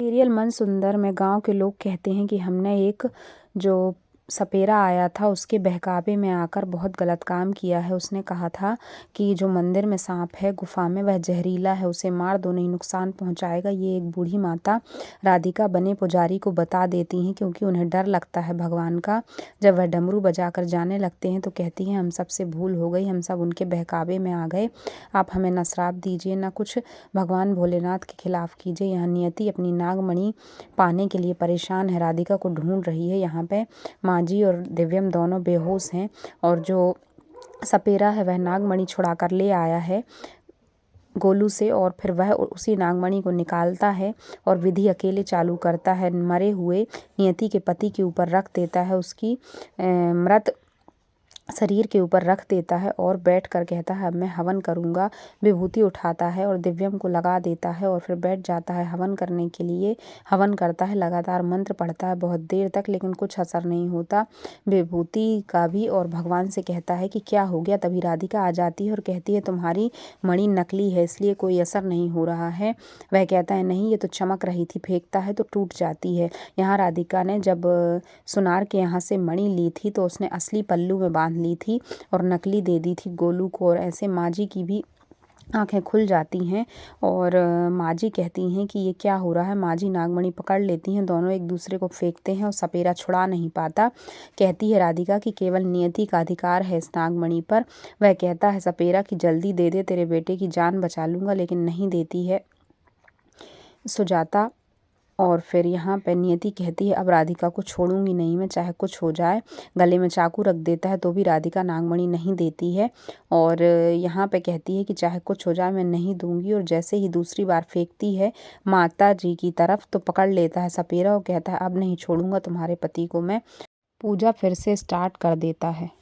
Serial मन सुंदर में गांव के लोग कहते हैं कि हमने एक जो सपेरा आया था उसके बहकावे में आकर बहुत गलत काम किया है। उसने कहा था कि जो मंदिर में सांप है गुफा में वह जहरीला है, उसे मार दो नहीं नुकसान पहुंचाएगा। ये एक बूढ़ी माता राधिका बने पुजारी को बता देती हैं क्योंकि उन्हें डर लगता है भगवान का। जब वह डमरू बजाकर जाने लगते हैं तो कहती हैं हम सबसे भूल हो गई, हम सब उनके बहकावे में आ गए। आप हमें न श्राप दीजिए न कुछ भगवान भोलेनाथ के खिलाफ कीजिए। यहाँ नियति अपनी नागमणि पाने के लिए परेशान है, राधिका को ढूंढ रही है। यहाँ पे माँजी और दिव्यम दोनों बेहोश हैं और जो सपेरा है वह नागमणि छुड़ा कर ले आया है गोलू से और फिर वह उसी नागमणि को निकालता है और विधि अकेले चालू करता है। मरे हुए नियति के पति के ऊपर रख देता है, उसकी मृत शरीर के ऊपर रख देता है और बैठ कर कहता है अब मैं हवन करूँगा। विभूति उठाता है और दिव्यम को लगा देता है और फिर बैठ जाता है हवन करने के लिए। हवन करता है, लगातार मंत्र पढ़ता है बहुत देर तक लेकिन कुछ असर नहीं होता विभूति का भी और भगवान से कहता है कि क्या हो गया। तभी राधिका आ जाती है और कहती है तुम्हारी मणि नकली है इसलिए कोई असर नहीं हो रहा है। वह कहता है नहीं ये तो चमक रही थी, फेंकता है तो टूट जाती है। यहाँ राधिका ने जब सुनार के यहाँ से मणि ली थी तो उसने असली पल्लू में बांध ली थी और नकली दे दी थी गोलू को और ऐसे माँजी की भी आंखें खुल जाती हैं और माँजी कहती हैं कि ये क्या हो रहा है। माँजी नागमणि पकड़ लेती हैं, दोनों एक दूसरे को फेंकते हैं और सपेरा छुड़ा नहीं पाता। कहती है राधिका कि केवल नियति का अधिकार है इस नागमणि पर। वह कहता है सपेरा कि जल्दी दे दे, तेरे बेटे की जान बचा लूँगा, लेकिन नहीं देती है सुजाता। और फिर यहाँ पे नियति कहती है अब राधिका को छोड़ूंगी नहीं मैं, चाहे कुछ हो जाए। गले में चाकू रख देता है तो भी राधिका नागमणि नहीं देती है और यहाँ पे कहती है कि चाहे कुछ हो जाए मैं नहीं दूंगी। और जैसे ही दूसरी बार फेंकती है माता जी की तरफ तो पकड़ लेता है सपेरा और कहता है अब नहीं छोड़ूंगा तुम्हारे पति को मैं। पूजा फिर से स्टार्ट कर देता है।